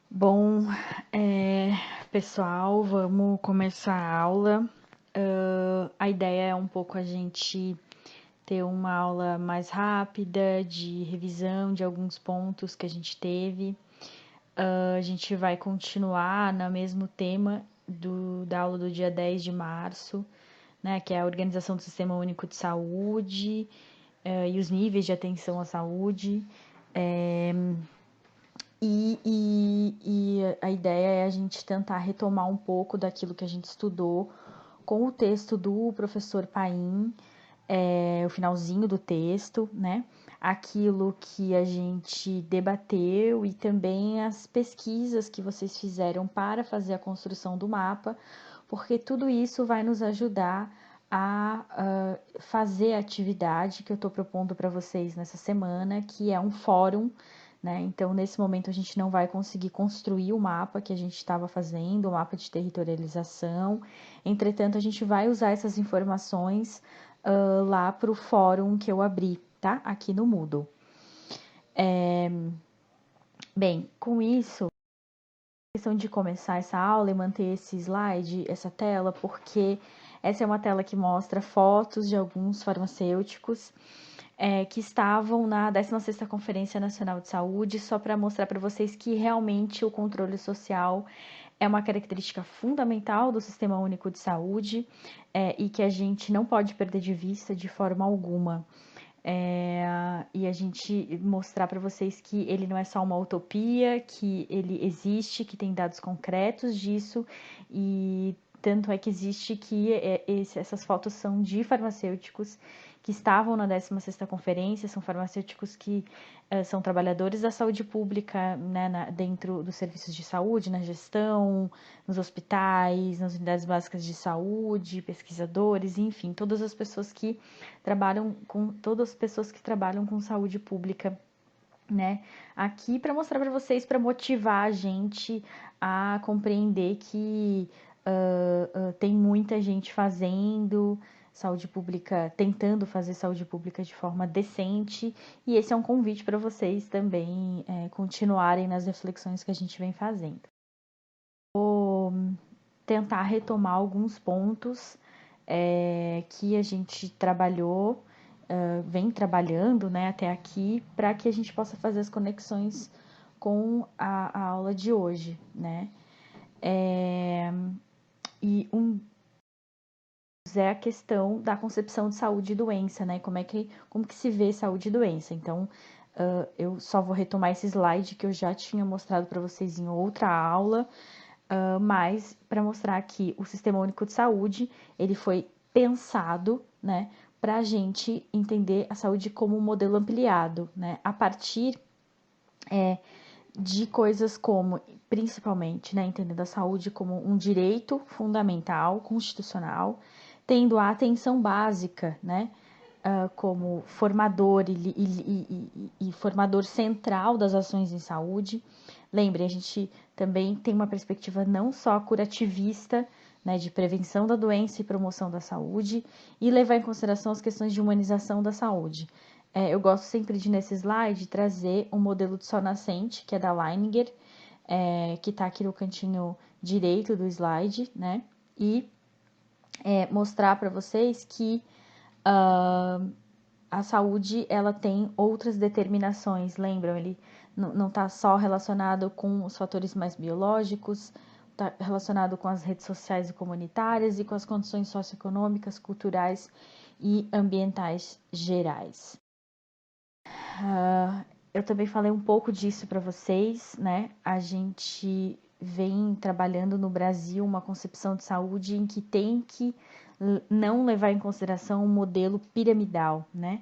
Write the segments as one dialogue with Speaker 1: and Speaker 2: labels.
Speaker 1: Bom, é, pessoal, vamos começar a aula. A ideia é um pouco a gente ter uma aula mais rápida, de revisão de alguns pontos que a gente teve. A gente vai continuar no mesmo tema da aula do dia 10 de março, né, que é a organização do Sistema Único de Saúde, e os níveis de atenção à saúde. E a ideia é a gente tentar retomar um pouco daquilo que a gente estudou com o texto do professor Paim, o finalzinho do texto, né? Aquilo que a gente debateu e também as pesquisas que vocês fizeram para fazer a construção do mapa, porque tudo isso vai nos ajudar a fazer a atividade que eu estou propondo para vocês nessa semana, que é um fórum, né? Então, nesse momento, a gente não vai conseguir construir o mapa que a gente estava fazendo, o mapa de territorialização. Entretanto, a gente vai usar essas informações lá para o fórum que eu abri, tá? Aqui no Moodle. Bem, com isso, a questão de começar essa aula e manter esse slide, essa tela, porque essa é uma tela que mostra fotos de alguns farmacêuticos que estavam na 16ª Conferência Nacional de Saúde, só para mostrar para vocês que realmente o controle social é uma característica fundamental do Sistema Único de Saúde e que a gente não pode perder de vista de forma alguma. E a gente mostrar para vocês que ele não é só uma utopia, que ele existe, que tem dados concretos disso, e tanto é que existe que essas fotos são de farmacêuticos que estavam na 16ª conferência, são farmacêuticos que são trabalhadores da saúde pública, né, dentro dos serviços de saúde, na gestão, nos hospitais, nas unidades básicas de saúde, pesquisadores, enfim, todas as pessoas que trabalham com saúde pública, né? Aqui para mostrar para vocês, para motivar a gente a compreender que tem muita gente fazendo saúde pública, tentando fazer saúde pública de forma decente, e esse é um convite para vocês também continuarem nas reflexões que a gente vem fazendo. Vou tentar retomar alguns pontos que a gente trabalhou, vem trabalhando, né, até aqui, para que a gente possa fazer as conexões com a aula de hoje, né? E é a questão da concepção de saúde e doença, né? Como que se vê saúde e doença. Então, eu só vou retomar esse slide que eu já tinha mostrado para vocês em outra aula, mas para mostrar que o Sistema Único de Saúde, ele foi pensado, né, para a gente entender a saúde como um modelo ampliado, né, a partir de coisas como, principalmente, né, entendendo a saúde como um direito fundamental, constitucional, tendo a atenção básica, né, como formador e formador central das ações em saúde. Lembre, a gente também tem uma perspectiva não só curativista, né, de prevenção da doença e promoção da saúde, e levar em consideração as questões de humanização da saúde. Eu gosto sempre de, nesse slide, trazer um modelo de sol nascente, que é da Leininger, que está aqui no cantinho direito do slide, né? E mostrar para vocês que a saúde ela tem outras determinações, lembram? Ele não está só relacionado com os fatores mais biológicos, está relacionado com as redes sociais e comunitárias e com as condições socioeconômicas, culturais e ambientais gerais. Eu também falei um pouco disso para vocês, né? A gente vem trabalhando no Brasil uma concepção de saúde em que tem que não levar em consideração um modelo piramidal, né?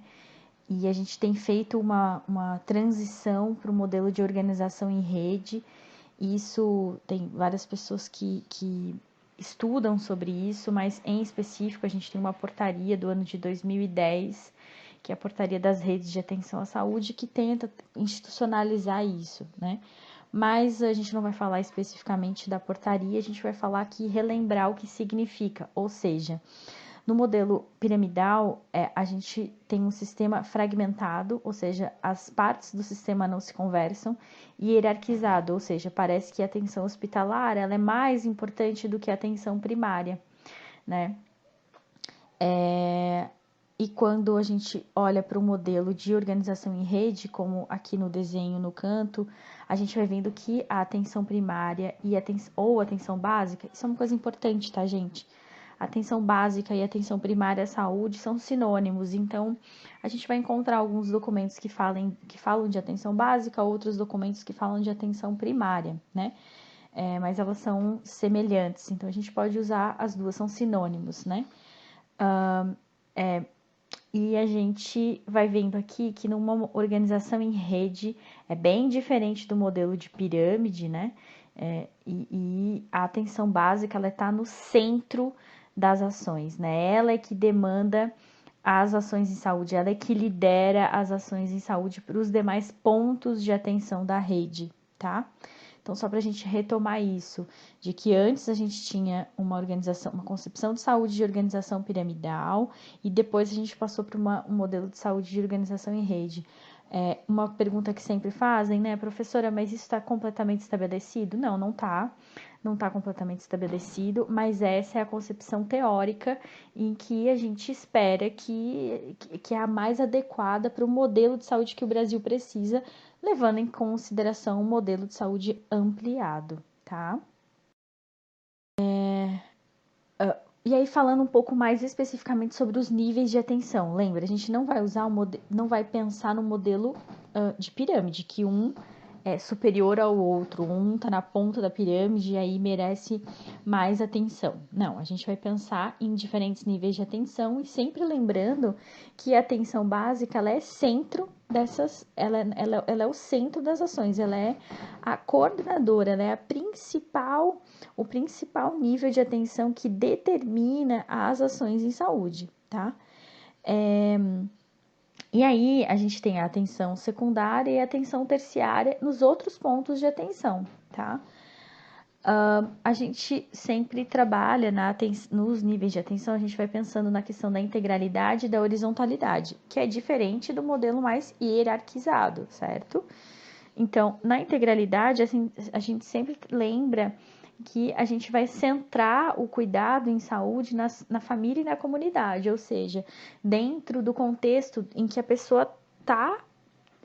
Speaker 1: E a gente tem feito uma transição para o modelo de organização em rede. Isso tem várias pessoas que estudam sobre isso, mas em específico a gente tem uma portaria do ano de 2010, que é a portaria das redes de atenção à saúde, que tenta institucionalizar isso, né? Mas a gente não vai falar especificamente da portaria, a gente vai falar aqui relembrar o que significa, ou seja, No modelo piramidal, a gente tem um sistema fragmentado, ou seja, as partes do sistema não se conversam, e hierarquizado, ou seja, parece que a atenção hospitalar ela é mais importante do que a atenção primária, né? E quando a gente olha para o modelo de organização em rede, como aqui no desenho no canto, a gente vai vendo que a atenção primária ou atenção básica, isso é uma coisa importante, tá, gente? Atenção básica e atenção primária à saúde são sinônimos, então a gente vai encontrar alguns documentos que falam de atenção básica, outros documentos que falam de atenção primária, né? Mas elas são semelhantes, então a gente pode usar as duas, são sinônimos, né? E a gente vai vendo aqui que numa organização em rede é bem diferente do modelo de pirâmide, né? E a atenção básica ela está no centro das ações, né? Ela é que demanda as ações em saúde, ela é que lidera as ações em saúde para os demais pontos de atenção da rede, tá? Então, só para a gente retomar isso, de que antes a gente tinha uma organização, uma concepção de saúde de organização piramidal, e depois a gente passou para um modelo de saúde de organização em rede. Uma pergunta que sempre fazem, né, professora, mas isso está completamente estabelecido? Não, não está. Não está completamente estabelecido, mas essa é a concepção teórica em que a gente espera que é a mais adequada para o modelo de saúde que o Brasil precisa, levando em consideração um modelo de saúde ampliado, tá? E aí, falando um pouco mais especificamente sobre os níveis de atenção, lembra, a gente não vai usar não vai pensar no modelo de pirâmide, que um é superior ao outro, um está na ponta da pirâmide e aí merece mais atenção. Não, a gente vai pensar em diferentes níveis de atenção e sempre lembrando que a atenção básica ela é centro dessas, ela é o centro das ações, ela é a coordenadora, ela é o principal nível de atenção que determina as ações em saúde, tá? E aí, a gente tem a atenção secundária e a atenção terciária nos outros pontos de atenção, tá? A gente sempre trabalha nos níveis de atenção, a gente vai pensando na questão da integralidade e da horizontalidade, que é diferente do modelo mais hierarquizado, certo? Então, na integralidade, assim, a gente sempre lembra que a gente vai centrar o cuidado em saúde na família e na comunidade, ou seja, dentro do contexto em que a pessoa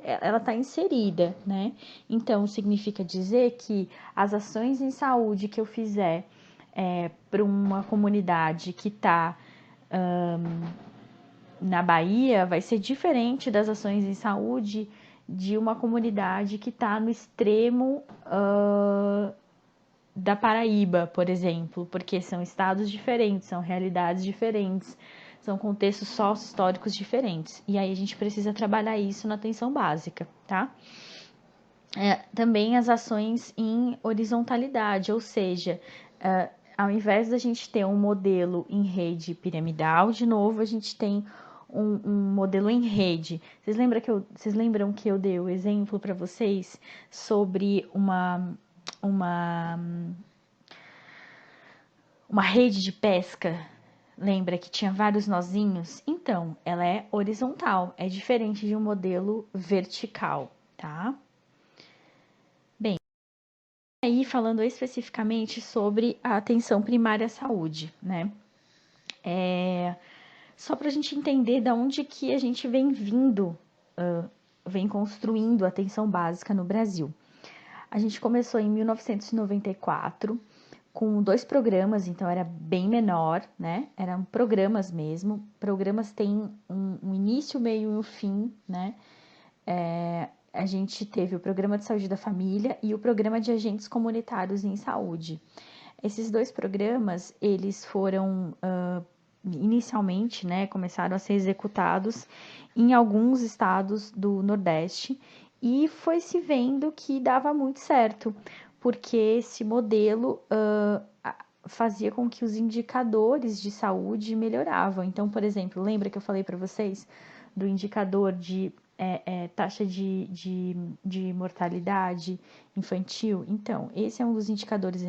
Speaker 1: ela está inserida, né? Então, significa dizer que as ações em saúde que eu fizer para uma comunidade que está na Bahia vai ser diferente das ações em saúde de uma comunidade que está no extremo da Paraíba, por exemplo, porque são estados diferentes, são realidades diferentes, são contextos sócio-históricos diferentes. E aí a gente precisa trabalhar isso na atenção básica, tá? Também as ações em horizontalidade, ou seja, ao invés da gente ter um modelo em rede piramidal, de novo, a gente tem um modelo em rede. Vocês lembram que eu dei o exemplo para vocês sobre uma rede de pesca? Lembra que tinha vários nozinhos? Então, ela é horizontal, é diferente de um modelo vertical, tá? Bem, aí falando especificamente sobre a atenção primária à saúde, né? Só para a gente entender da onde que a gente vem vindo, vem construindo a atenção básica no Brasil. A gente começou em 1994 com 2 programas, então era bem menor, né? Eram programas mesmo. Programas têm um início, meio e um fim, né? A gente teve o Programa de Saúde da Família e o Programa de Agentes Comunitários em Saúde. Esses 2 programas, eles foram inicialmente, né, começaram a ser executados em alguns estados do Nordeste e foi se vendo que dava muito certo, porque esse modelo fazia com que os indicadores de saúde melhoravam. Então, por exemplo, lembra que eu falei para vocês do indicador de taxa de mortalidade infantil? Então, esse é um dos indicadores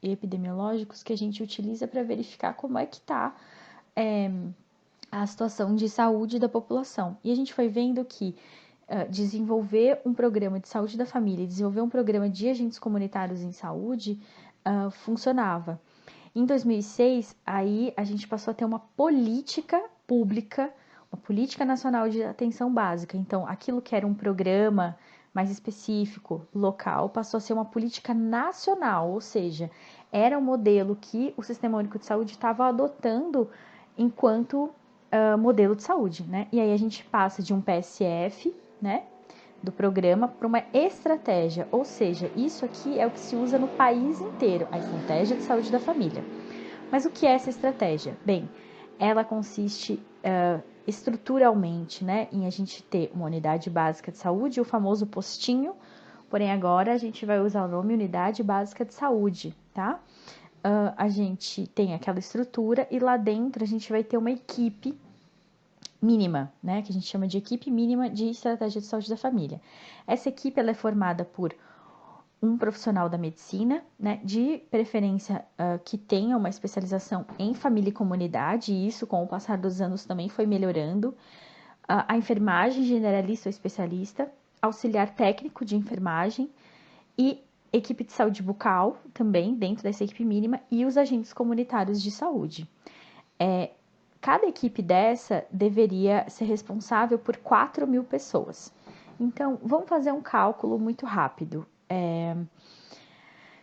Speaker 1: epidemiológicos que a gente utiliza para verificar como é que está a situação de saúde da população. E a gente foi vendo que desenvolver um programa de saúde da família e desenvolver um programa de agentes comunitários em saúde funcionava. Em 2006, aí a gente passou a ter uma política pública, uma política nacional de atenção básica. Então, aquilo que era um programa mais específico, local, passou a ser uma política nacional, ou seja, era um modelo que o Sistema Único de Saúde estava adotando enquanto modelo de saúde, né? E aí a gente passa de um PSF, né, do programa para uma estratégia, ou seja, isso aqui é o que se usa no país inteiro, a estratégia de saúde da família. Mas o que é essa estratégia? Bem, ela consiste estruturalmente, né, em a gente ter uma unidade básica de saúde, o famoso postinho, porém agora a gente vai usar o nome Unidade Básica de Saúde, tá? A gente tem aquela estrutura e lá dentro a gente vai ter uma equipe mínima, né, que a gente chama de equipe mínima de estratégia de saúde da família. Essa equipe ela é formada por um profissional da medicina, né, de preferência que tenha uma especialização em família e comunidade, e isso com o passar dos anos também foi melhorando. A enfermagem generalista ou especialista, auxiliar técnico de enfermagem e equipe de saúde bucal também dentro dessa equipe mínima e os agentes comunitários de saúde. Cada equipe dessa deveria ser responsável por 4.000 pessoas. Então, vamos fazer um cálculo muito rápido.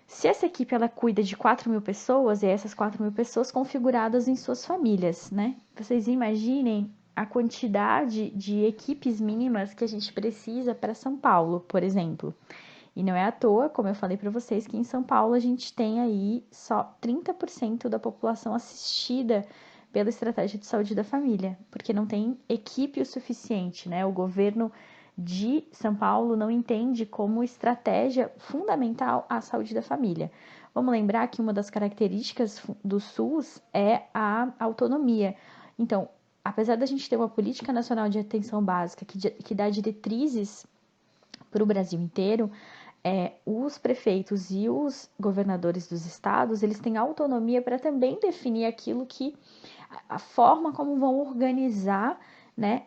Speaker 1: Se essa equipe ela cuida de 4.000 pessoas, e essas 4.000 pessoas configuradas em suas famílias, né? Vocês imaginem a quantidade de equipes mínimas que a gente precisa para São Paulo, por exemplo. E não é à toa, como eu falei para vocês, que em São Paulo a gente tem aí só 30% da população assistida pela estratégia de saúde da família, porque não tem equipe o suficiente, né? O governo de São Paulo não entende como estratégia fundamental a saúde da família. Vamos lembrar que uma das características do SUS é a autonomia. Então, apesar da gente ter uma política nacional de atenção básica que dá diretrizes para o Brasil inteiro, os prefeitos e os governadores dos estados, eles têm autonomia para também definir aquilo que a forma como vão organizar, né,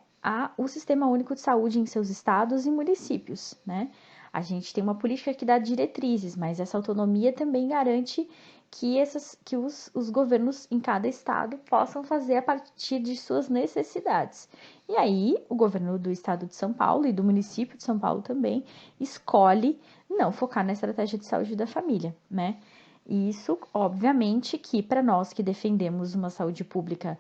Speaker 1: o Sistema Único de Saúde em seus estados e municípios, né? A gente tem uma política que dá diretrizes, mas essa autonomia também garante que os governos em cada estado possam fazer a partir de suas necessidades. E aí, o governo do estado de São Paulo e do município de São Paulo também escolhe não focar na estratégia de saúde da família, né? E isso, obviamente, que para nós que defendemos uma saúde pública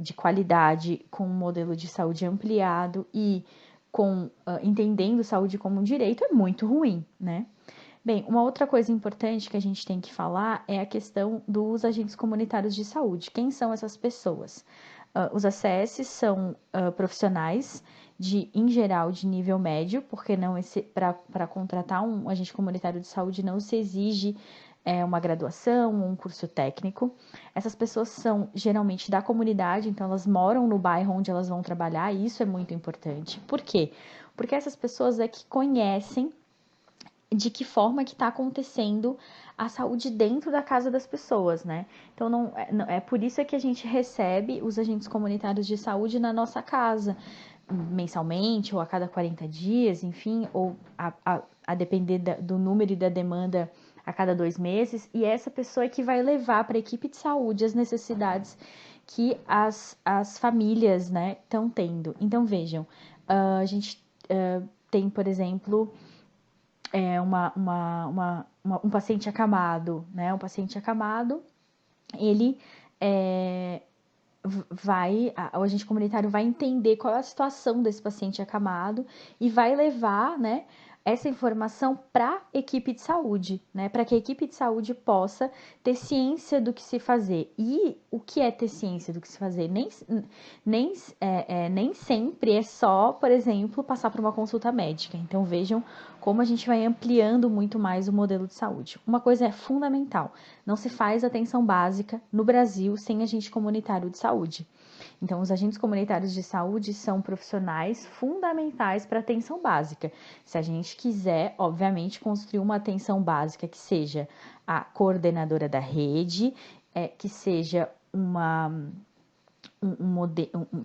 Speaker 1: de qualidade, com um modelo de saúde ampliado e entendendo saúde como um direito, é muito ruim, né? Bem, uma outra coisa importante que a gente tem que falar é a questão dos agentes comunitários de saúde. Quem são essas pessoas? Os ACS são profissionais em geral, de nível médio, porque não para contratar um agente comunitário de saúde não se exige uma graduação, um curso técnico. Essas pessoas são geralmente da comunidade, então elas moram no bairro onde elas vão trabalhar, e isso é muito importante. Por quê? Porque essas pessoas é que conhecem de que forma que está acontecendo a saúde dentro da casa das pessoas, né? Então, é por isso que a gente recebe os agentes comunitários de saúde na nossa casa, mensalmente ou a cada 40 dias, enfim, ou a depender do número e da demanda a cada 2 meses, e essa pessoa é que vai levar para a equipe de saúde as necessidades que as famílias, né, estão tendo. Então, vejam, a gente tem, por exemplo, um paciente acamado, né? Um paciente acamado, ele o agente comunitário vai entender qual é a situação desse paciente acamado e vai levar, né, essa informação para a equipe de saúde, né, para que a equipe de saúde possa ter ciência do que se fazer. E o que é ter ciência do que se fazer? Nem sempre é só, por exemplo, passar por uma consulta médica. Então, vejam como a gente vai ampliando muito mais o modelo de saúde. Uma coisa é fundamental, não se faz atenção básica no Brasil sem agente comunitário de saúde. Então, os agentes comunitários de saúde são profissionais fundamentais para a atenção básica. Se a gente quiser, obviamente, construir uma atenção básica que seja a coordenadora da rede, que seja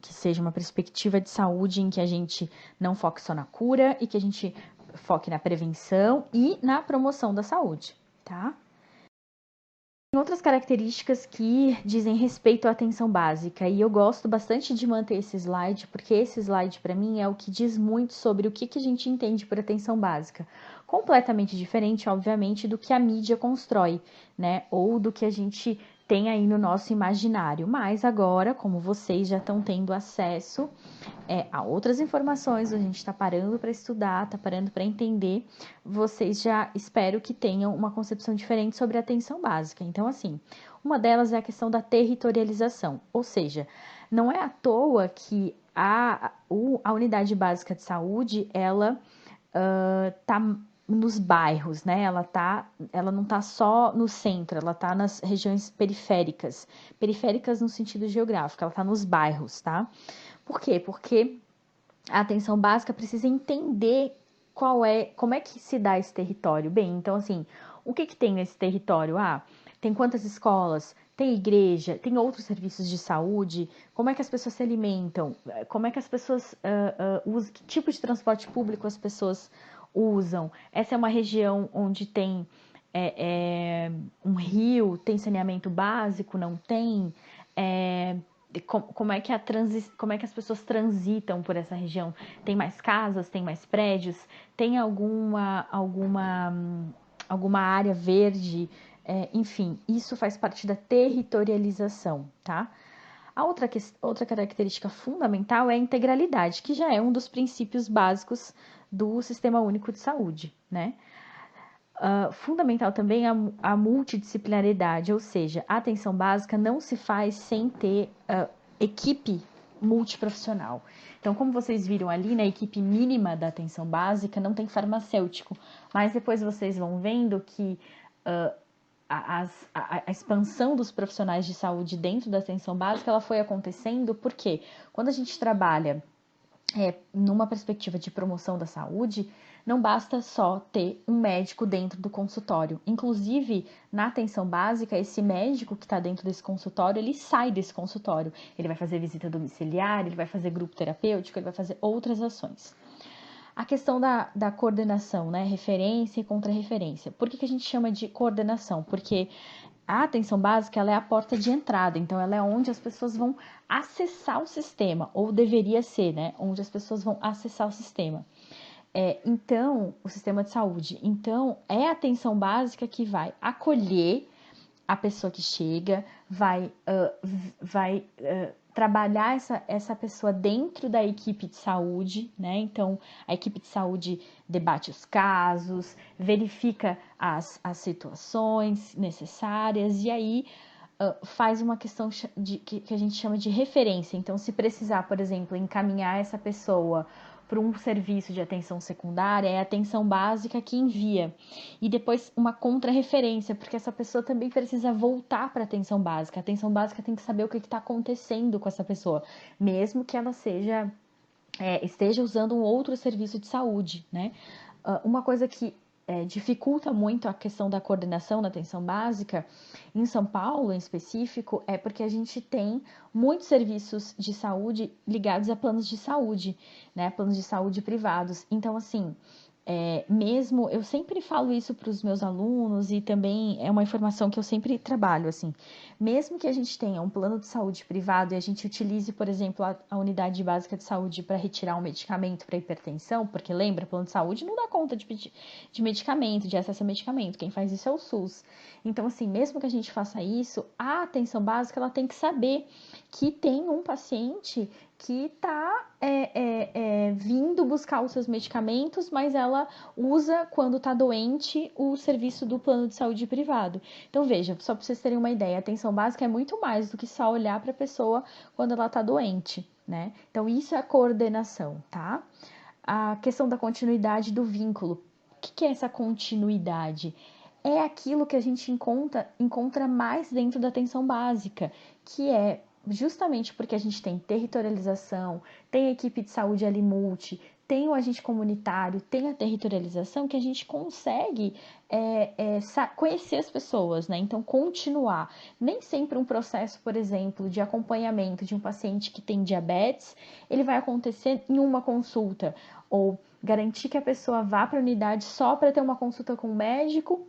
Speaker 1: que seja uma perspectiva de saúde em que a gente não foque só na cura e que a gente foque na prevenção e na promoção da saúde, tá? Tem outras características que dizem respeito à atenção básica e eu gosto bastante de manter esse slide, porque esse slide para mim é o que diz muito sobre o que a gente entende por atenção básica. Completamente diferente, obviamente, do que a mídia constrói, né? Ou do que a gente tem aí no nosso imaginário. Mas agora, como vocês já estão tendo acesso a outras informações, a gente está parando para estudar, está parando para entender, vocês já espero que tenham uma concepção diferente sobre a atenção básica. Então, assim, uma delas é a questão da territorialização, ou seja, não é à toa que a unidade básica de saúde, ela está nos bairros, né? Ela não está só no centro, ela está nas regiões periféricas, periféricas no sentido geográfico, ela está nos bairros, tá? Por quê? Porque a atenção básica precisa entender como é que se dá esse território. Bem, então assim, o que tem nesse território? Tem quantas escolas? Tem igreja? Tem outros serviços de saúde? Como é que as pessoas se alimentam? Como é que as pessoas usam? Que tipo de transporte público as pessoas usam? Essa é uma região onde tem um rio, tem saneamento básico? Não tem? Como é que as pessoas transitam por essa região? Tem mais casas, tem mais prédios, tem alguma área verde, enfim, isso faz parte da territorialização, tá? A outra característica fundamental é a integralidade, que já é um dos princípios básicos do Sistema Único de Saúde, né? Fundamental também a multidisciplinaridade, ou seja, a atenção básica não se faz sem ter equipe multiprofissional. Então, como vocês viram ali, na equipe mínima da atenção básica não tem farmacêutico, mas depois vocês vão vendo que a expansão dos profissionais de saúde dentro da atenção básica ela foi acontecendo porque quando a gente trabalha numa perspectiva de promoção da saúde, não basta só ter um médico dentro do consultório. Inclusive, na atenção básica, esse médico que está dentro desse consultório, ele sai desse consultório. Ele vai fazer visita domiciliar, ele vai fazer grupo terapêutico, ele vai fazer outras ações. A questão da coordenação, né? Referência e contra-referência. Por que a gente chama de coordenação? Porque a atenção básica ela é a porta de entrada, então ela é onde as pessoas vão acessar o sistema, ou deveria ser, né? Onde as pessoas vão acessar o sistema. Então, o sistema de saúde. Então, é a atenção básica que vai acolher a pessoa que chega, vai trabalhar essa pessoa dentro da equipe de saúde, né? Então, a equipe de saúde debate os casos, verifica as situações necessárias e aí faz uma questão que a gente chama de referência. Então, se precisar, por exemplo, encaminhar essa pessoa para um serviço de atenção secundária, é a atenção básica que envia. E depois uma contra-referência, porque essa pessoa também precisa voltar para a atenção básica. A atenção básica tem que saber o que está acontecendo com essa pessoa, mesmo que ela esteja usando um outro serviço de saúde, né? Uma coisa que dificulta muito a questão da coordenação na atenção básica, em São Paulo em específico, é porque a gente tem muitos serviços de saúde ligados a planos de saúde, né? Planos de saúde privados. Então, assim, mesmo, eu sempre falo isso para os meus alunos e também é uma informação que eu sempre trabalho, assim, mesmo que a gente tenha um plano de saúde privado e a gente utilize, por exemplo, a unidade básica de saúde para retirar um medicamento para hipertensão, porque lembra, plano de saúde não dá conta de medicamento, de acesso a medicamento, quem faz isso é o SUS. Então, assim, mesmo que a gente faça isso, a atenção básica, ela tem que saber que tem um paciente que está vindo buscar os seus medicamentos, mas ela usa, quando está doente, o serviço do plano de saúde privado. Então, veja, só para vocês terem uma ideia, a atenção básica é muito mais do que só olhar para a pessoa quando ela está doente, né? Então, isso é a coordenação, tá? A questão da continuidade do vínculo. O que é essa continuidade? É aquilo que a gente encontra mais dentro da atenção básica, que é justamente porque a gente tem territorialização, tem equipe de saúde ali multi, tem o agente comunitário, tem a territorialização, que a gente consegue conhecer as pessoas, né? Então, continuar. Nem sempre um processo, por exemplo, de acompanhamento de um paciente que tem diabetes, ele vai acontecer em uma consulta, ou garantir que a pessoa vá para a unidade só para ter uma consulta com o médico,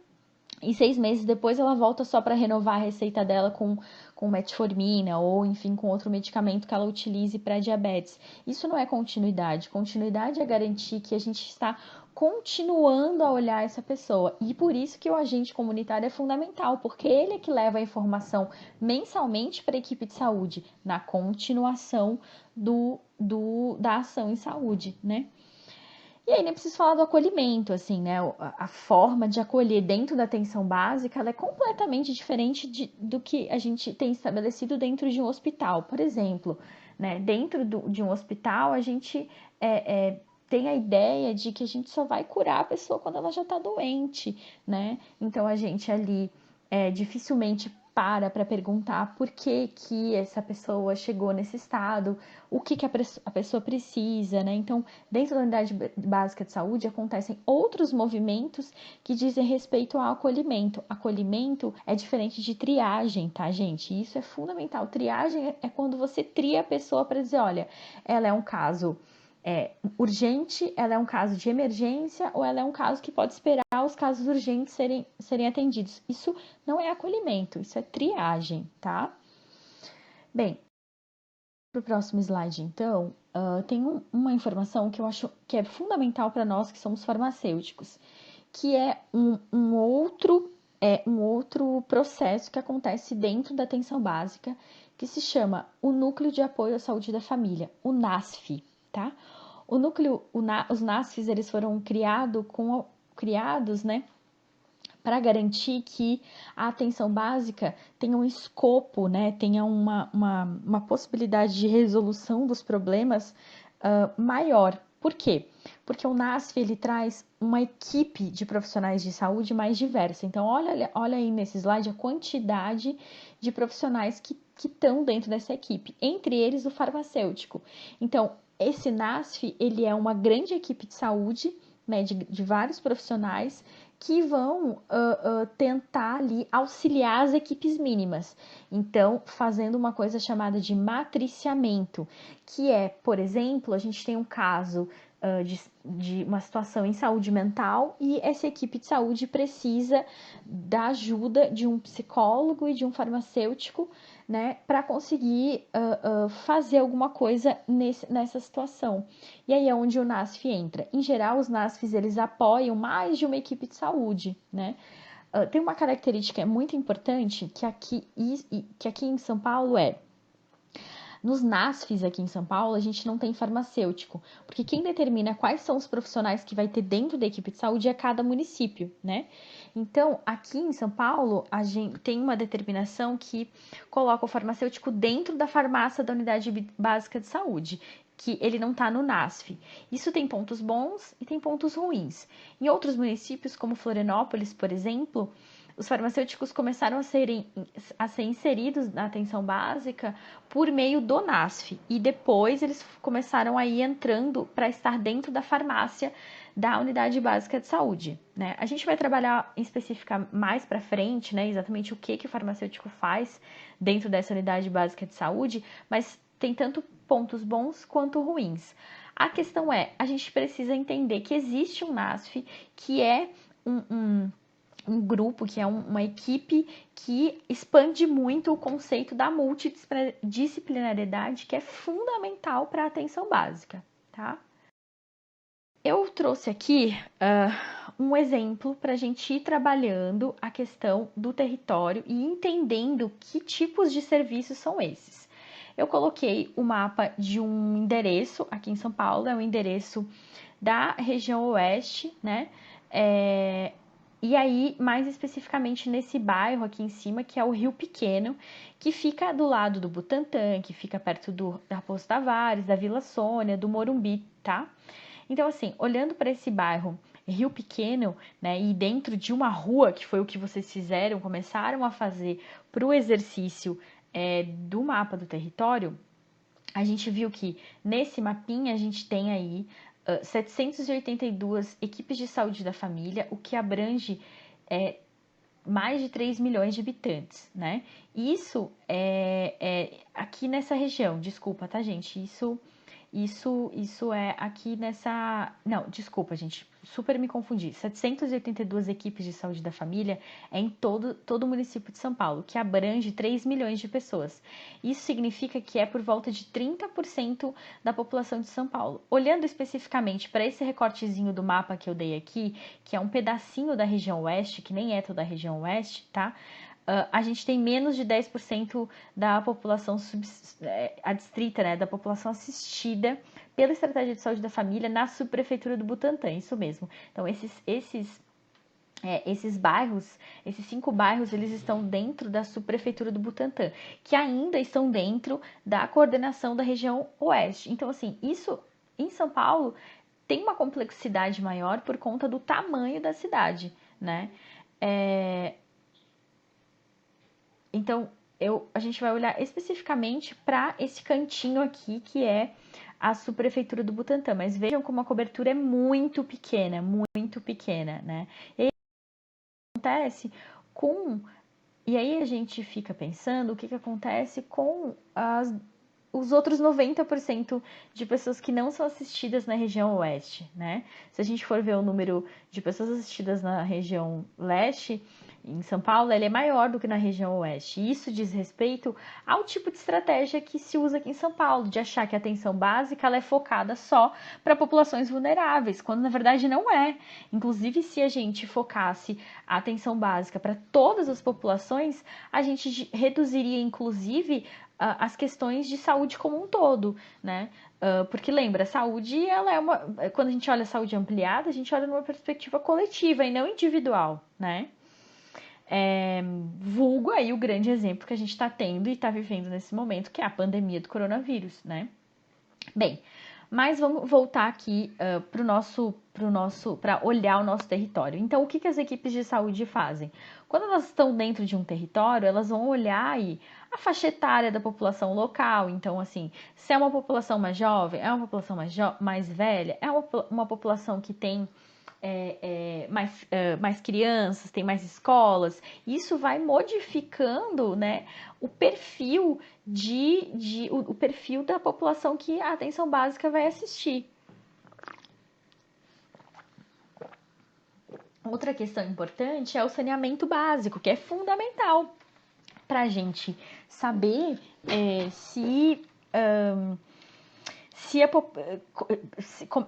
Speaker 1: e 6 meses depois ela volta só para renovar a receita dela com metformina ou, enfim, com outro medicamento que ela utilize para diabetes. Isso não é continuidade. Continuidade é garantir que a gente está continuando a olhar essa pessoa. E por isso que o agente comunitário é fundamental, porque ele é que leva a informação mensalmente para a equipe de saúde, na continuação da ação em saúde, né? E aí nem preciso falar do acolhimento, assim, né? A forma de acolher dentro da atenção básica, ela é completamente diferente do que a gente tem estabelecido dentro de um hospital. Por exemplo, né? Dentro de um hospital, a gente tem a ideia de que a gente só vai curar a pessoa quando ela já está doente, né? Então, a gente ali dificilmente para perguntar por que essa pessoa chegou nesse estado, o que a pessoa precisa, né? Então, dentro da unidade básica de saúde acontecem outros movimentos que dizem respeito ao acolhimento. Acolhimento é diferente de triagem, tá, gente? Isso é fundamental. Triagem é quando você tria a pessoa para dizer, olha, ela é um caso urgente, ela é um caso de emergência ou ela é um caso que pode esperar os casos urgentes serem atendidos. Isso não é acolhimento, isso é triagem, tá? Bem, para o próximo slide, então, tem uma informação que eu acho que é fundamental para nós que somos farmacêuticos, que é um outro processo que acontece dentro da atenção básica, que se chama o Núcleo de Apoio à Saúde da Família, o NASF, tá? Os NASFs, eles foram criados, né, para garantir que a atenção básica tenha um escopo, né, tenha uma possibilidade de resolução dos problemas maior. Por quê? Porque o NASF, ele traz uma equipe de profissionais de saúde mais diversa. Então, olha aí nesse slide a quantidade de profissionais que estão dentro dessa equipe, entre eles o farmacêutico. Então, esse NASF, ele é uma grande equipe de saúde, né, de vários profissionais que vão tentar ali auxiliar as equipes mínimas. Então, fazendo uma coisa chamada de matriciamento, que é, por exemplo, a gente tem um caso de uma situação em saúde mental e essa equipe de saúde precisa da ajuda de um psicólogo e de um farmacêutico, né, para conseguir fazer alguma coisa nessa situação. E aí é onde o NASF entra. Em geral, os NASFs, eles apoiam mais de uma equipe de saúde, né? Tem uma característica muito importante que aqui em São Paulo nos NASFs aqui em São Paulo, a gente não tem farmacêutico, porque quem determina quais são os profissionais que vai ter dentro da equipe de saúde é cada município, né? Então, aqui em São Paulo, a gente tem uma determinação que coloca o farmacêutico dentro da farmácia da unidade básica de saúde, que ele não está no NASF. Isso tem pontos bons e tem pontos ruins. Em outros municípios, como Florianópolis, por exemplo, os farmacêuticos começaram a ser inseridos na atenção básica por meio do NASF e depois eles começaram a ir entrando para estar dentro da farmácia da unidade básica de saúde, né? A gente vai trabalhar em específica mais para frente, né, exatamente o que o farmacêutico faz dentro dessa unidade básica de saúde, mas tem tanto pontos bons quanto ruins. A questão a gente precisa entender que existe um NASF que é um grupo, que é uma equipe que expande muito o conceito da multidisciplinariedade, que é fundamental para a atenção básica, tá? Eu trouxe aqui um exemplo para a gente ir trabalhando a questão do território e entendendo que tipos de serviços são esses. Eu coloquei o mapa de um endereço aqui em São Paulo, é um endereço da região oeste, né? E aí, mais especificamente nesse bairro aqui em cima, que é o Rio Pequeno, que fica do lado do Butantã, que fica perto da Raposo Tavares, da Vila Sônia, do Morumbi, tá? Então, assim, olhando para esse bairro Rio Pequeno, né, e dentro de uma rua, que foi o que vocês começaram a fazer para o exercício do mapa do território, a gente viu que nesse mapinha a gente tem aí 782 equipes de saúde da família, o que abrange mais de 3 milhões de habitantes, né? Isso é aqui nessa região, desculpa, tá, gente? Isso é aqui nessa... Não, desculpa, gente, super me confundi. 782 equipes de saúde da família é em todo o município de São Paulo, que abrange 3 milhões de pessoas. Isso significa que é por volta de 30% da população de São Paulo. Olhando especificamente para esse recortezinho do mapa que eu dei aqui, que é um pedacinho da região oeste, que nem é toda a região oeste, tá? A gente tem menos de 10% da população adstrita, né, da população assistida pela Estratégia de Saúde da Família na subprefeitura do Butantã, isso mesmo. Então, esses bairros, esses 5 bairros, eles estão dentro da subprefeitura do Butantã, que ainda estão dentro da coordenação da região oeste. Então, assim, isso em São Paulo tem uma complexidade maior por conta do tamanho da cidade, né? Então, a gente vai olhar especificamente para esse cantinho aqui, que é a subprefeitura do Butantã. Mas vejam como a cobertura é muito pequena, né? E aí acontece com... E aí a gente fica pensando o que acontece com os outros 90% de pessoas que não são assistidas na região oeste, né? Se a gente for ver o número de pessoas assistidas na região leste, em São Paulo, ele é maior do que na região oeste. E isso diz respeito ao tipo de estratégia que se usa aqui em São Paulo, de achar que a atenção básica ela é focada só para populações vulneráveis, quando na verdade não é. Inclusive, se a gente focasse a atenção básica para todas as populações, a gente reduziria, inclusive, as questões de saúde como um todo, né? Porque lembra, a saúde, ela é quando a gente olha a saúde ampliada, a gente olha numa perspectiva coletiva e não individual, né? Vulgo aí o grande exemplo que a gente está tendo e está vivendo nesse momento, que é a pandemia do coronavírus, né? Bem, mas vamos voltar aqui para olhar o nosso território. Então, o que as equipes de saúde fazem? Quando elas estão dentro de um território, elas vão olhar aí a faixa etária da população local. Então, assim, se é uma população mais jovem, é uma população mais velha, é uma população que tem mais crianças, tem mais escolas. Isso vai modificando, né, o perfil o perfil da população que a atenção básica vai assistir. Outra questão importante é o saneamento básico, que é fundamental para a gente saber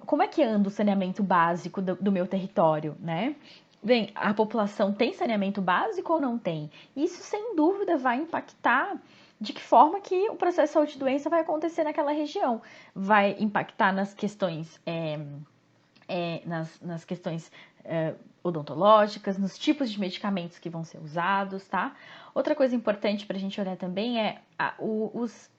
Speaker 1: como é que anda o saneamento básico do meu território, né? Bem, a população tem saneamento básico ou não tem? Isso, sem dúvida, vai impactar de que forma que o processo de saúde e doença vai acontecer naquela região. Vai impactar nas questões, nas questões odontológicas, nos tipos de medicamentos que vão ser usados, tá? Outra coisa importante para a gente olhar também é os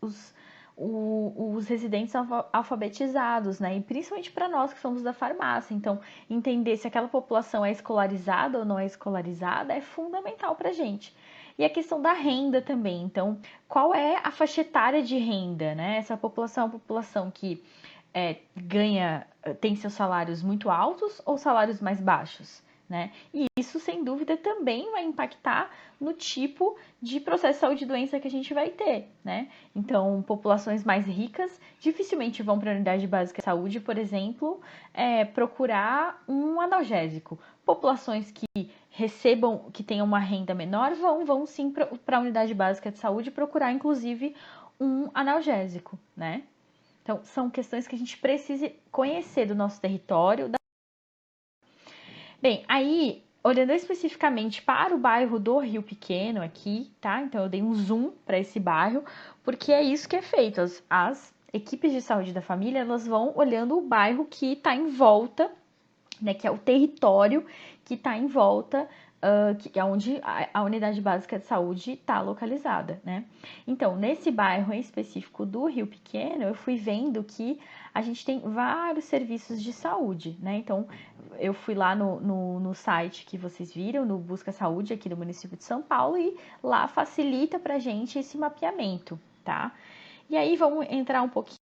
Speaker 1: residentes alfabetizados, né? E principalmente para nós que somos da farmácia. Então, entender se aquela população é escolarizada ou não é escolarizada é fundamental para a gente. E a questão da renda também. Então, qual é a faixa etária de renda, né? Essa população é uma população que tem seus salários muito altos ou salários mais baixos, né? E isso, sem dúvida, também vai impactar no tipo de processo de saúde e doença que a gente vai ter, né? Então, populações mais ricas dificilmente vão para a unidade básica de saúde, por exemplo, procurar um analgésico. Populações que que tenham uma renda menor, vão sim para a unidade básica de saúde procurar, inclusive, um analgésico, né? Então, são questões que a gente precisa conhecer do nosso território. Bem, aí, olhando especificamente para o bairro do Rio Pequeno aqui, tá? Então, eu dei um zoom para esse bairro, porque é isso que é feito. As equipes de saúde da família, elas vão olhando o bairro que está em volta, né? Que é o território que está em volta, que é onde a unidade básica de saúde está localizada, né? Então, nesse bairro em específico do Rio Pequeno, eu fui vendo que a gente tem vários serviços de saúde, né? Então, eu fui lá no site que vocês viram, no Busca Saúde aqui do município de São Paulo, e lá facilita pra gente esse mapeamento, tá? E aí, vamos entrar um pouquinho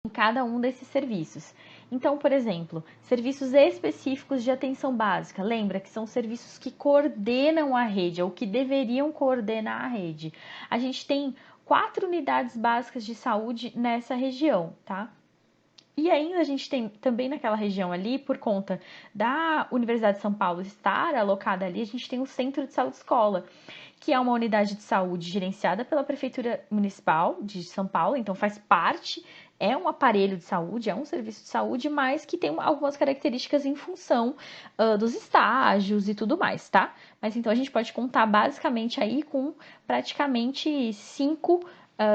Speaker 1: em cada um desses serviços. Então, por exemplo, serviços específicos de atenção básica. Lembra que são serviços que coordenam a rede, ou que deveriam coordenar a rede. A gente tem 4 unidades básicas de saúde nessa região, tá? E ainda a gente tem também naquela região ali, por conta da Universidade de São Paulo estar alocada ali, a gente tem o Centro de Saúde Escola, que é uma unidade de saúde gerenciada pela Prefeitura Municipal de São Paulo, então faz parte, é um aparelho de saúde, é um serviço de saúde, mas que tem algumas características em função dos estágios e tudo mais, tá? Mas então a gente pode contar basicamente aí com praticamente 5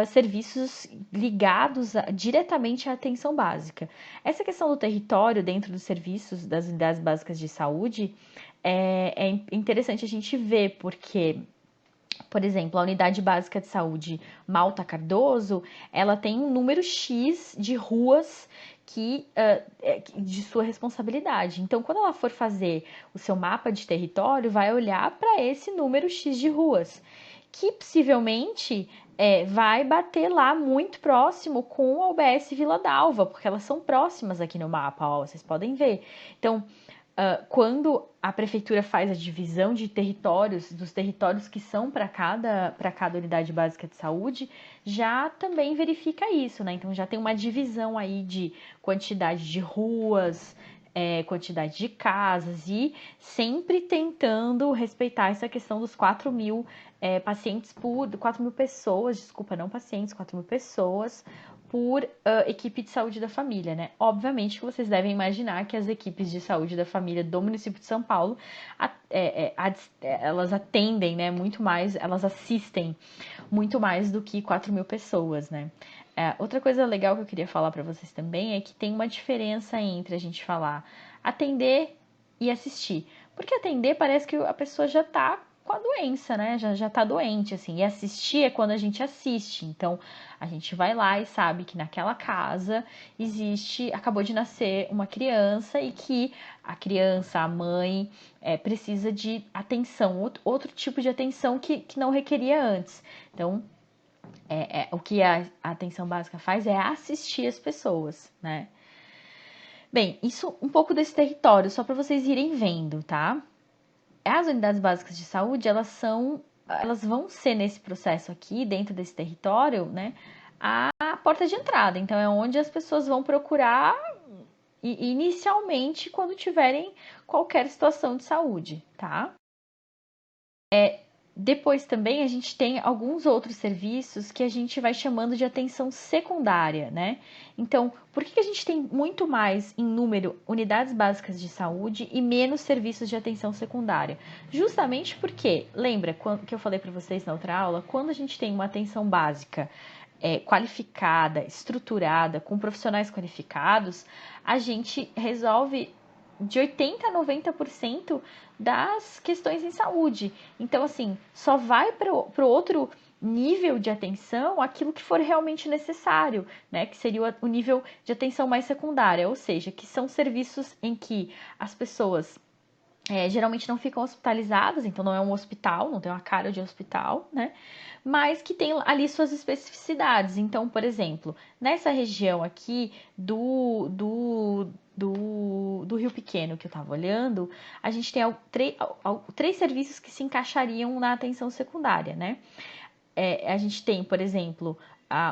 Speaker 1: serviços ligados diretamente à atenção básica. Essa questão do território dentro dos serviços das unidades básicas de saúde é interessante a gente ver, porque, por exemplo, a unidade básica de saúde Malta Cardoso, ela tem um número X de ruas de sua responsabilidade. Então, quando ela for fazer o seu mapa de território, vai olhar para esse número X de ruas, que possivelmente vai bater lá muito próximo com a UBS Vila Dalva, porque elas são próximas aqui no mapa, ó, vocês podem ver. Então, quando a prefeitura faz a divisão de territórios, dos territórios que são para cada unidade básica de saúde, já também verifica isso, né? Então já tem uma divisão aí de quantidade de ruas, quantidade de casas e sempre tentando respeitar essa questão dos 4 mil pacientes por 4 mil pessoas, desculpa, não pacientes, 4 mil pessoas por equipe de saúde da família, né? Obviamente que vocês devem imaginar que as equipes de saúde da família do município de São Paulo, elas atendem, né, muito mais, elas assistem muito mais do que 4 mil pessoas, né? Outra coisa legal que eu queria falar para vocês também é que tem uma diferença entre a gente falar atender e assistir. Porque atender parece que a pessoa já tá com a doença, né? Já tá doente, assim. E assistir é quando a gente assiste. Então, a gente vai lá e sabe que naquela casa acabou de nascer uma criança e que a criança, a mãe, precisa de atenção, outro tipo de atenção que não requeria antes. Então, o que a atenção básica faz é assistir as pessoas, né? Bem, isso um pouco desse território, só para vocês irem vendo, tá? As unidades básicas de saúde, elas vão ser nesse processo aqui, dentro desse território, né, a porta de entrada. Então, é onde as pessoas vão procurar inicialmente quando tiverem qualquer situação de saúde, tá? Depois também a gente tem alguns outros serviços que a gente vai chamando de atenção secundária, né? Então, por que a gente tem muito mais em número unidades básicas de saúde e menos serviços de atenção secundária? Justamente porque, lembra que eu falei para vocês na outra aula, quando a gente tem uma atenção básica qualificada, estruturada, com profissionais qualificados, a gente resolve de 80% a 90% das questões em saúde. Então, assim, só vai para o outro nível de atenção aquilo que for realmente necessário, né? Que seria o nível de atenção mais secundária, ou seja, que são serviços em que as pessoas geralmente não ficam hospitalizadas, então não é um hospital, não tem uma cara de hospital, né? Mas que tem ali suas especificidades. Então, por exemplo, nessa região aqui do Rio Pequeno que eu estava olhando, a gente tem três serviços que se encaixariam na atenção secundária, né? A gente tem, por exemplo,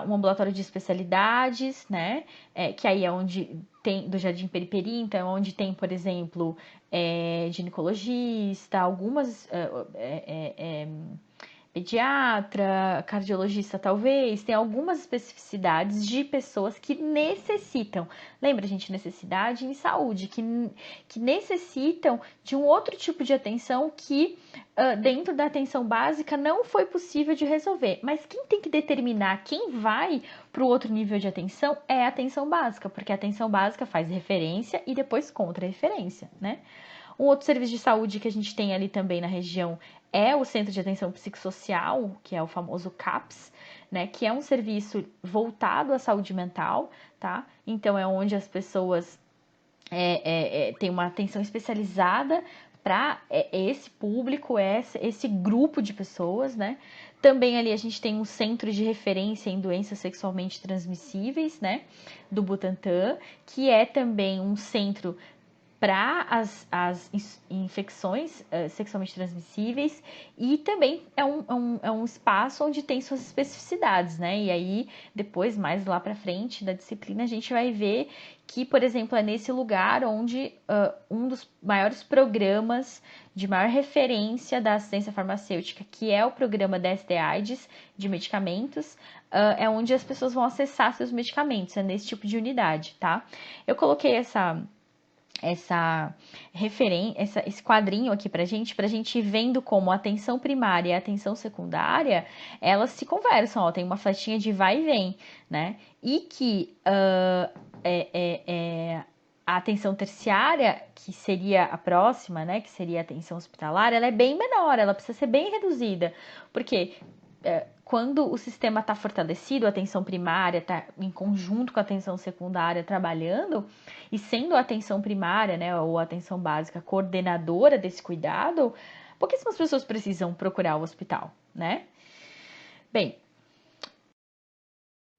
Speaker 1: um ambulatório de especialidades, né? Que aí é onde tem, do Jardim Periperi, então é onde tem, por exemplo, ginecologista, algumas pediatra, cardiologista talvez, tem algumas especificidades de pessoas que necessitam, lembra, gente, necessidade em saúde, que necessitam de um outro tipo de atenção que dentro da atenção básica não foi possível de resolver. Mas quem tem que determinar quem vai para o outro nível de atenção é a atenção básica, porque a atenção básica faz referência e depois contra-referência, né? Um outro serviço de saúde que a gente tem ali também na região é o Centro de Atenção Psicossocial, que é o famoso CAPS, né? Que é um serviço voltado à saúde mental, tá? Então, é onde as pessoas têm uma atenção especializada para esse público, esse grupo de pessoas, né? Também ali a gente tem um centro de referência em doenças sexualmente transmissíveis, né, do Butantan, que é também um centro para as infecções sexualmente transmissíveis, e também é um espaço onde tem suas especificidades, né? E aí, depois, mais lá para frente da disciplina, a gente vai ver que, por exemplo, é nesse lugar onde um dos maiores programas de maior referência da assistência farmacêutica, que é o programa DST-AIDS de medicamentos, é onde as pessoas vão acessar seus medicamentos, é nesse tipo de unidade, tá? Eu coloquei esse quadrinho aqui pra gente ir vendo como a atenção primária e a atenção secundária, elas se conversam, ó, tem uma flechinha de vai e vem, né? E que a atenção terciária, que seria a próxima, né, que seria a atenção hospitalar, ela é bem menor, ela precisa ser bem reduzida, porque quando o sistema está fortalecido, a atenção primária está em conjunto com a atenção secundária trabalhando, e sendo a atenção primária, né, ou a atenção básica coordenadora desse cuidado, pouquíssimas pessoas precisam procurar o hospital, né? Bem,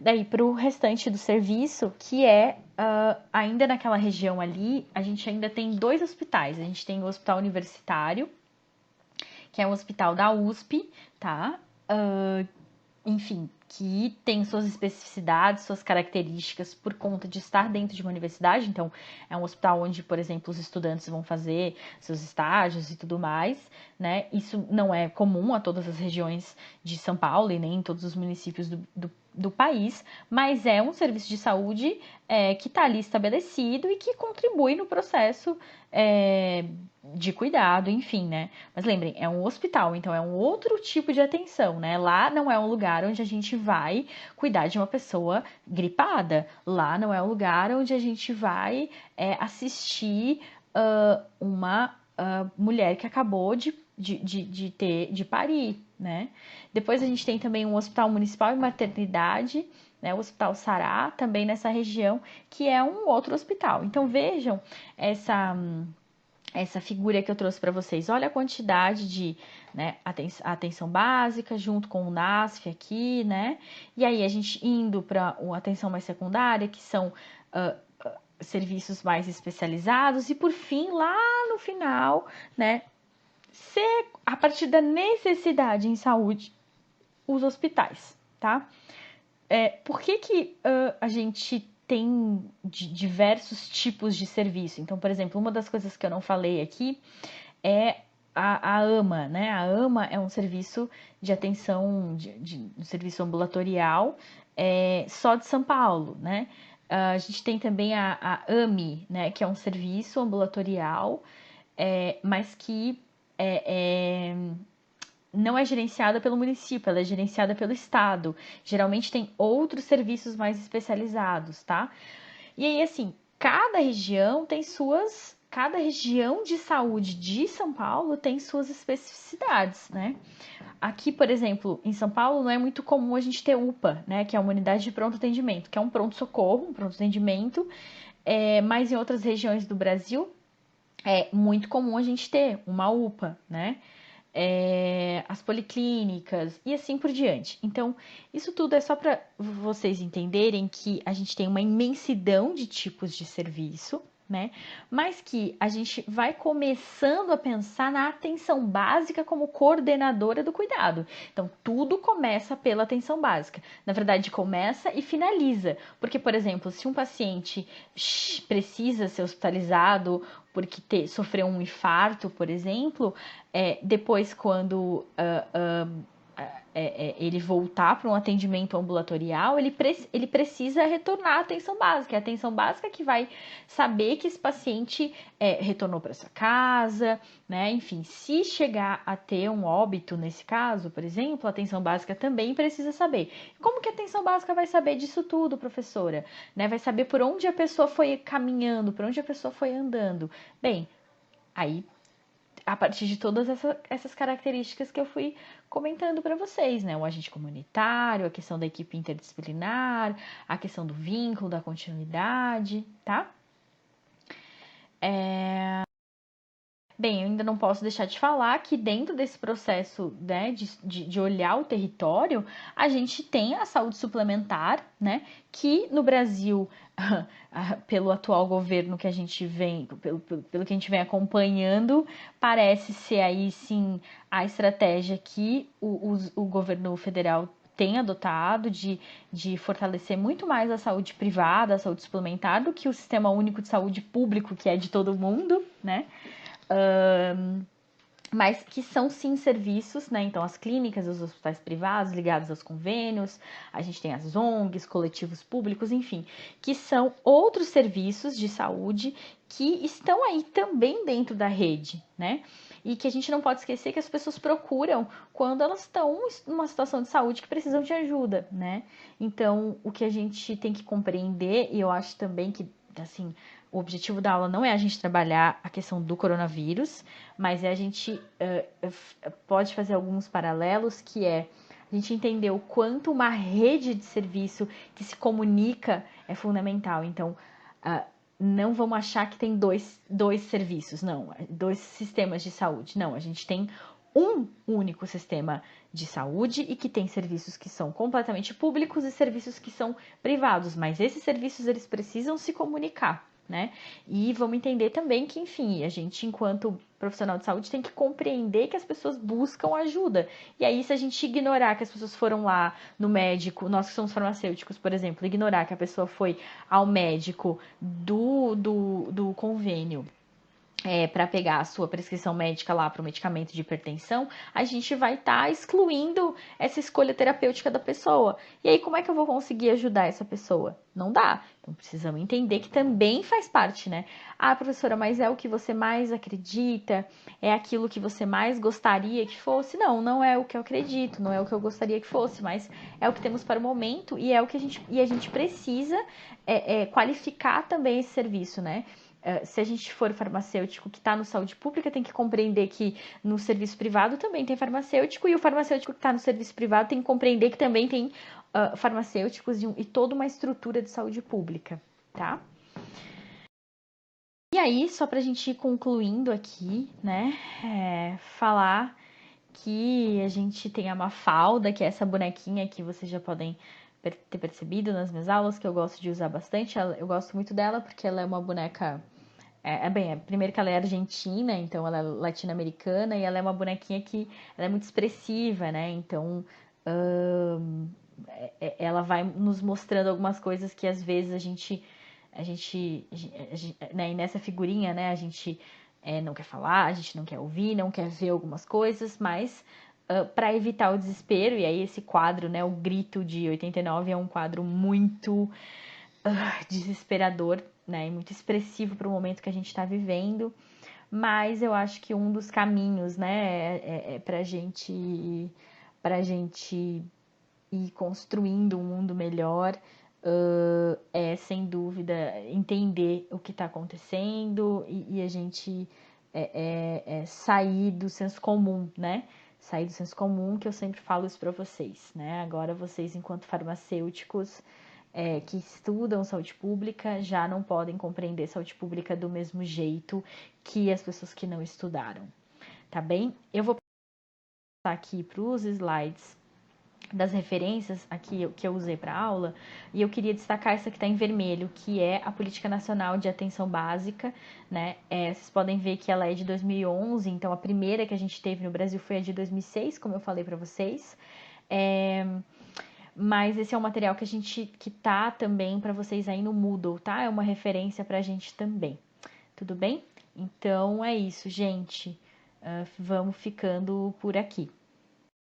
Speaker 1: daí para o restante do serviço, que é ainda naquela região ali, a gente ainda tem 2 hospitais. A gente tem o Hospital Universitário, que é um hospital da USP, tá? Enfim, que tem suas especificidades, suas características por conta de estar dentro de uma universidade. Então, é um hospital onde, por exemplo, os estudantes vão fazer seus estágios e tudo mais, né? Isso não é comum a todas as regiões de São Paulo e nem em todos os municípios do país, mas é um serviço de saúde que está ali estabelecido e que contribui no processo de cuidado, enfim, né? Mas lembrem, é um hospital, então é um outro tipo de atenção, né? Lá não é um lugar onde a gente vai cuidar de uma pessoa gripada. Lá não é um lugar onde a gente vai assistir uma mulher que acabou de parir, né? Depois a gente tem também um hospital municipal e maternidade, né? O Hospital Sará, também nessa região, que é um outro hospital. Então vejam essa figura que eu trouxe para vocês. Olha a quantidade de atenção básica junto com o NASF aqui, né? E aí a gente indo para uma atenção mais secundária, que são serviços mais especializados, e por fim, lá no final, né? Ser a partir da necessidade em saúde, os hospitais, tá? Por que a gente tem diversos tipos de serviço? Então, por exemplo, uma das coisas que eu não falei aqui é a AMA, né? A AMA é um serviço de atenção, um serviço ambulatorial só de São Paulo, né? A gente tem também a AMI, né? Que é um serviço ambulatorial, mas que não é gerenciada pelo município, ela é gerenciada pelo estado. Geralmente tem outros serviços mais especializados, tá? E aí, assim, cada região de saúde de São Paulo tem suas especificidades, né? Aqui, por exemplo, em São Paulo não é muito comum a gente ter UPA, né? Que é uma unidade de pronto atendimento, que é um pronto-socorro, um pronto atendimento, mas em outras regiões do Brasil é muito comum a gente ter uma UPA, né? As policlínicas e assim por diante. Então, isso tudo é só para vocês entenderem que a gente tem uma imensidão de tipos de serviço, né? Mas que a gente vai começando a pensar na atenção básica como coordenadora do cuidado. Então, tudo começa pela atenção básica. Na verdade, começa e finaliza. Porque, por exemplo, se um paciente precisa ser hospitalizado porque sofreu um infarto, por exemplo, depois quando ele voltar para um atendimento ambulatorial, ele precisa retornar à atenção básica. É a atenção básica que vai saber que esse paciente retornou para sua casa, né? Enfim, se chegar a ter um óbito nesse caso, por exemplo, a atenção básica também precisa saber. Como que a atenção básica vai saber disso tudo, professora? Né? Vai saber por onde a pessoa foi caminhando, por onde a pessoa foi andando. Bem, aí a partir de todas essas características que eu fui comentando para vocês, né? O agente comunitário, a questão da equipe interdisciplinar, a questão do vínculo, da continuidade, tá? Bem, eu ainda não posso deixar de falar que dentro desse processo, né, de olhar o território, a gente tem a saúde suplementar, né, que no Brasil, pelo atual governo que a gente vem, pelo que a gente vem acompanhando, parece ser aí sim a estratégia que o governo federal tem adotado de fortalecer muito mais a saúde privada, a saúde suplementar, do que o sistema único de saúde público, que é de todo mundo, né? Mas que são sim serviços, né? Então, as clínicas, os hospitais privados ligados aos convênios, a gente tem as ONGs, coletivos públicos, enfim, que são outros serviços de saúde que estão aí também dentro da rede, né? E que a gente não pode esquecer que as pessoas procuram quando elas estão numa situação de saúde que precisam de ajuda, né? Então, o que a gente tem que compreender, e eu acho também que, assim, o objetivo da aula não é a gente trabalhar a questão do coronavírus, mas a gente pode fazer alguns paralelos, que é a gente entender o quanto uma rede de serviço que se comunica é fundamental. Então, não vamos achar que tem dois serviços, não, dois sistemas de saúde. Não, a gente tem um único sistema de saúde e que tem serviços que são completamente públicos e serviços que são privados, mas esses serviços eles precisam se comunicar, né? E vamos entender também que, enfim, a gente, enquanto profissional de saúde, tem que compreender que as pessoas buscam ajuda. E aí, se a gente ignorar que as pessoas foram lá no médico, nós que somos farmacêuticos, por exemplo, ignorar que a pessoa foi ao médico do convênio para pegar a sua prescrição médica lá para o medicamento de hipertensão, a gente vai estar excluindo essa escolha terapêutica da pessoa. E aí, como é que eu vou conseguir ajudar essa pessoa? Não dá. Então, precisamos entender que também faz parte, né? Ah, professora, mas é o que você mais acredita? É aquilo que você mais gostaria que fosse? Não, não é o que eu acredito, não é o que eu gostaria que fosse, mas é o que temos para o momento e é o que a gente precisa qualificar também esse serviço, né? Se a gente for farmacêutico que está no saúde pública, tem que compreender que no serviço privado também tem farmacêutico, e o farmacêutico que está no serviço privado tem que compreender que também tem farmacêuticos e toda uma estrutura de saúde pública, tá? E aí, só para a gente ir concluindo aqui, né, falar que a gente tem a Mafalda, que é essa bonequinha que vocês já podem ter percebido nas minhas aulas, que eu gosto de usar bastante. Eu gosto muito dela porque ela é uma boneca primeiro que ela é argentina, então ela é latino-americana, e ela é uma bonequinha que ela é muito expressiva, né? Então ela vai nos mostrando algumas coisas que às vezes a gente né? E nessa figurinha, né? A gente não quer falar, a gente não quer ouvir, não quer ver algumas coisas, mas para evitar o desespero, e aí esse quadro, né? O Grito de 89 é um quadro muito desesperador, né? E muito expressivo para o momento que a gente está vivendo. Mas eu acho que um dos caminhos, né, pra gente ir construindo um mundo melhor, é sem dúvida entender o que está acontecendo e a gente sair do senso comum, né? Sair do senso comum, que eu sempre falo isso para vocês, né? Agora vocês, enquanto farmacêuticos, que estudam saúde pública já não podem compreender saúde pública do mesmo jeito que as pessoas que não estudaram, tá bem? Eu vou passar aqui para os slides das referências aqui que eu usei para aula, e eu queria destacar essa que está em vermelho, que é a Política Nacional de Atenção Básica, né? Vocês podem ver que ela é de 2011, então a primeira que a gente teve no Brasil foi a de 2006, como eu falei para vocês. Mas esse é um material que tá também para vocês aí no Moodle, tá? É uma referência pra gente também. Tudo bem? Então é isso, gente. Vamos ficando por aqui.